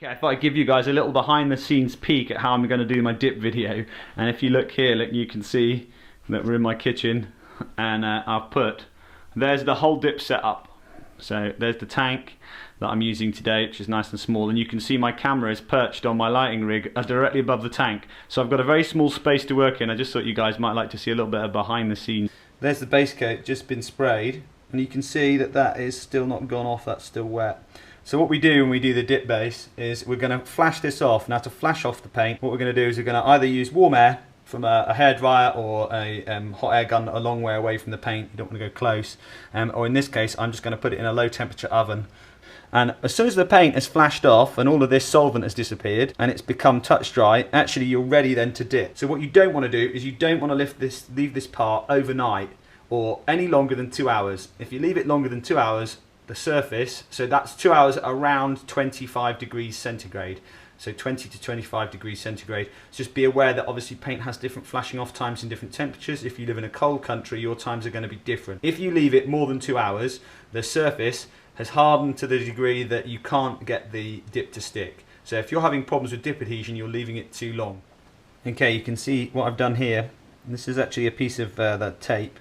Okay, I thought I'd give you guys a little behind the scenes peek at how I'm going to do my dip video. And if you look here, look, you can see that we're in my kitchen, and there's the whole dip setup. So there's the tank that I'm using today, which is nice and small, and you can see my camera is perched on my lighting rig directly above the tank. So I've got a very small space to work in. I just thought you guys might like to see a little bit of behind the scenes. There's the base coat just been sprayed, and you can see that that is still not gone off, that's still wet. So what we do when we do the dip base is we're going to flash this off. Now, to flash off the paint, what we're going to do is we're going to either use warm air from a hairdryer or a hot air gun a long way away from the paint. You don't want to go close. Or in this case, I'm just going to put it in a low temperature oven. And as soon as the paint has flashed off and all of this solvent has disappeared and it's become touch dry, actually you're ready then to dip. So what you don't want to do is you don't want to leave this part overnight or any longer than 2 hours. If you leave it longer than 2 hours, the surface, so that's 2 hours around 25 degrees centigrade. So 20 to 25 degrees centigrade. So just be aware that obviously paint has different flashing off times in different temperatures. If you live in a cold country, your times are going to be different. If you leave it more than 2 hours, the surface has hardened to the degree that you can't get the dip to stick. So if you're having problems with dip adhesion, you're leaving it too long. Okay, you can see what I've done here. This is actually a piece of that tape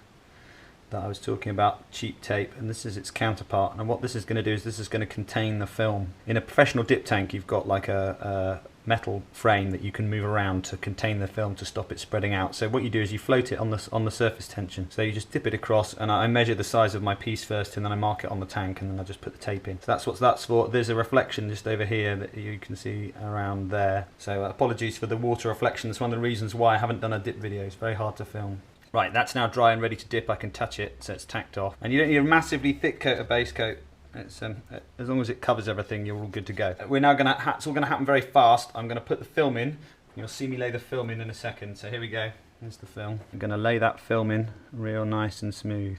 that I was talking about, cheap tape, and this is its counterpart. And what this is going to do is this is going to contain the film. In a professional dip tank, you've got like a metal frame that you can move around to contain the film to stop it spreading out. So what you do is you float it on the surface tension. So you just dip it across, and I measure the size of my piece first, and then I mark it on the tank, and then I just put the tape in. So that's what that's for. There's a reflection just over here that you can see around there. So apologies for the water reflection. That's one of the reasons why I haven't done a dip video. It's very hard to film. Right, that's now dry and ready to dip. I can touch it, so it's tacked off. And you don't need a massively thick coat of base coat. It's, as long as it covers everything, you're all good to go. We're now it's all going to happen very fast. I'm going to put the film in. You'll see me lay the film in a second. So here we go. There's the film. I'm going to lay that film in real nice and smooth.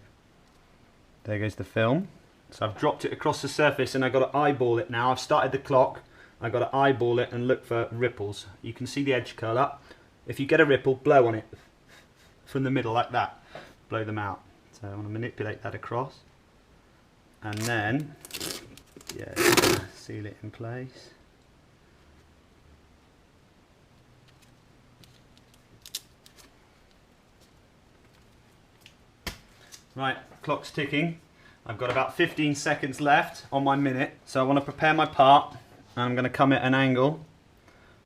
There goes the film. So I've dropped it across the surface, and I've got to eyeball it now. I've started the clock. I've got to eyeball it and look for ripples. You can see the edge curl up. If you get a ripple, blow on it from the middle like that. Blow them out. So I want to manipulate that across, and then seal it in place. Right, clock's ticking. I've got about 15 seconds left on my minute, so I want to prepare my part, and I'm going to come at an angle.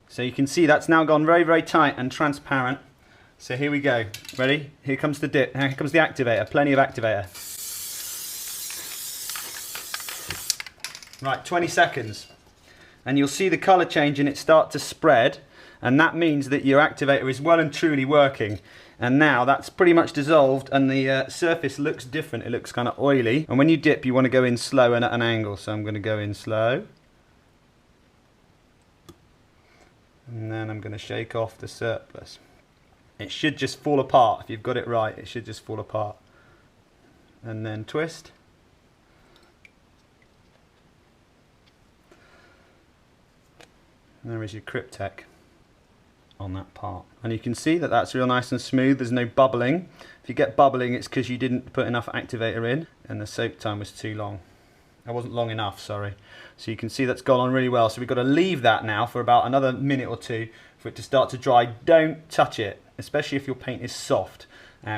So you can see that's now gone very, very tight and transparent. So here we go. Ready? Here comes the dip. Here comes the activator. Plenty of activator. Right, 20 seconds. And you'll see the colour change and it start to spread. And that means that your activator is well and truly working. And now that's pretty much dissolved, and the surface looks different. It looks kind of oily. And when you dip, you want to go in slow and at an angle. So I'm going to go in slow. And then I'm going to shake off the surplus. It should just fall apart. If you've got it right, it should just fall apart. And then twist. And there is your Cryptek on that part. And you can see that that's real nice and smooth. There's no bubbling. If you get bubbling, it's because you didn't put enough activator in and the soak time was too long. It wasn't long enough, sorry. So you can see that's gone on really well. So we've got to leave that now for about another minute or two for it to start to dry. Don't touch it, especially if your paint is soft,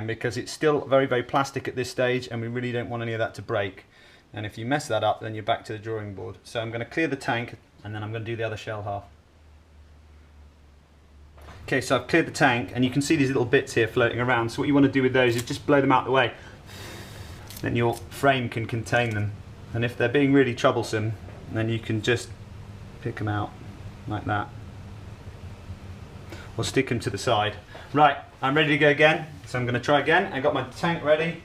because it's still very, very plastic at this stage, and we really don't want any of that to break. And if you mess that up, then you're back to the drawing board. So I'm going to clear the tank, and then I'm going to do the other shell half. Okay, so I've cleared the tank, and you can see these little bits here floating around. So what you want to do with those is just blow them out the way. Then your frame can contain them. And if they're being really troublesome, then you can just pick them out like that. Or stick them to the side. Right, I'm ready to go again. So I'm going to try again. I got my tank ready,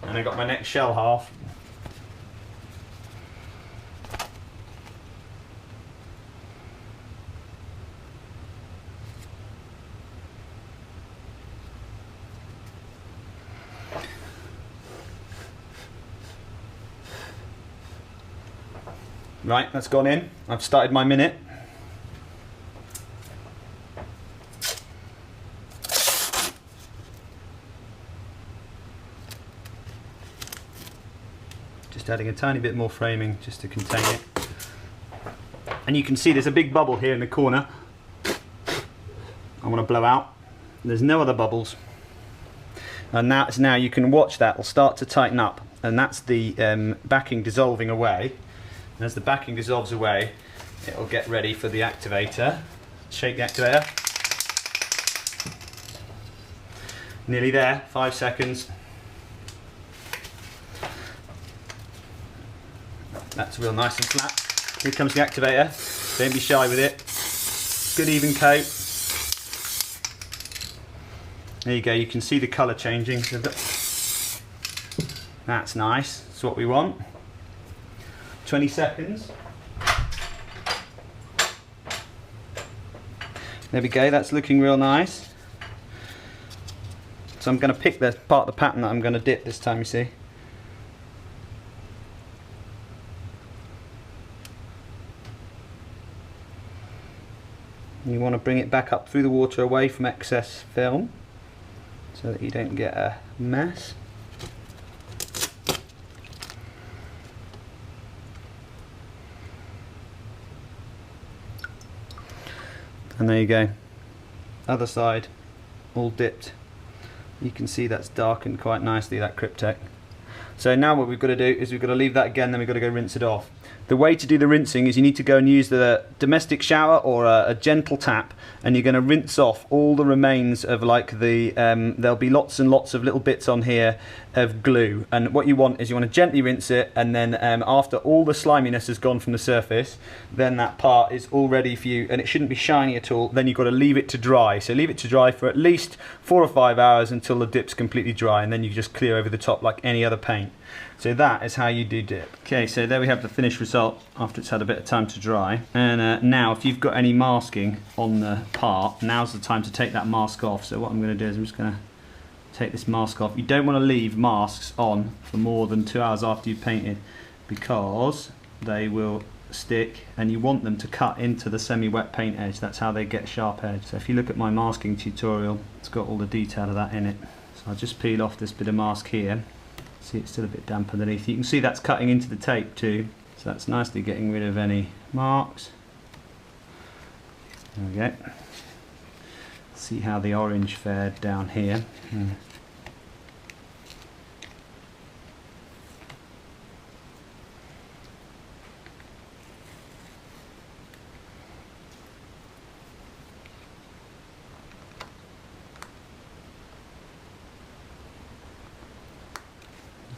and I got my next shell half. Right, that's gone in. I've started my minute. Just adding a tiny bit more framing just to contain it. And you can see there's a big bubble here in the corner. I want to blow out. There's no other bubbles. And that's now, you can watch that, will start to tighten up. And that's the backing dissolving away. And as the backing dissolves away, it'll get ready for the activator. Shake the activator. Nearly there, 5 seconds. That's real nice and flat. Here comes the activator. Don't be shy with it. Good even coat. There you go, you can see the colour changing. That's nice, that's what we want. 20 seconds. There we go, that's looking real nice. So I'm going to pick the part of the pattern that I'm going to dip this time, you see. You want to bring it back up through the water away from excess film so that you don't get a mess. And there you go, other side all dipped. You can see that's darkened quite nicely, that Cryptek. So now what we've got to do is we've got to leave that again, then we've got to go rinse it off. The way to do the rinsing is you need to go and use the domestic shower or a gentle tap, and you're going to rinse off all the remains of like the, there'll be lots and lots of little bits on here of glue, and what you want is you want to gently rinse it, and then after all the sliminess has gone from the surface, then that part is all ready for you, and it shouldn't be shiny at all. Then you've got to leave it to dry, so leave it to dry for at least 4 or 5 hours until the dip's completely dry, and then you just clear over the top like any other paint. So that is how you do dip. Okay, so there we have the finished result after it's had a bit of time to dry. And now if you've got any masking on the part, now's the time to take that mask off. So what I'm going to do is I'm just going to take this mask off. You don't want to leave masks on for more than 2 hours after you've painted, because they will stick and you want them to cut into the semi-wet paint edge. That's how they get sharp edge. So if you look at my masking tutorial, it's got all the detail of that in it. So I'll just peel off this bit of mask here. See, it's still a bit damp underneath. You can see that's cutting into the tape too, so that's nicely getting rid of any marks. There we go. See how the orange fared down here. You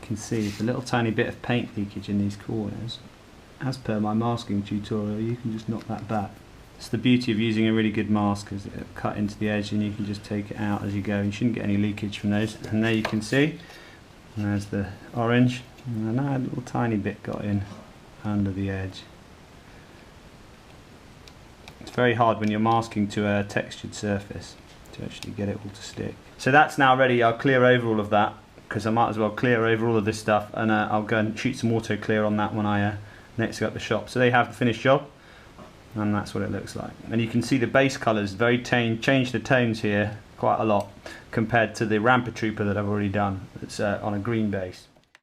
can see a little tiny bit of paint leakage in these corners. As per my masking tutorial, you can just knock that back. It's the beauty of using a really good mask, is it'll cut into the edge and you can just take it out as you go. You shouldn't get any leakage from those. And there you can see, there's the orange, and now a little tiny bit got in under the edge. It's very hard when you're masking to a textured surface to actually get it all to stick. So that's now ready. I'll clear over all of that, because I might as well clear over all of this stuff, and I'll go and shoot some auto clear on that when I next go up the shop. So they have the finished job, and that's what it looks like. And you can see the base colours very change the tones here quite a lot compared to the Ramper Trooper that I've already done. It's on a green base.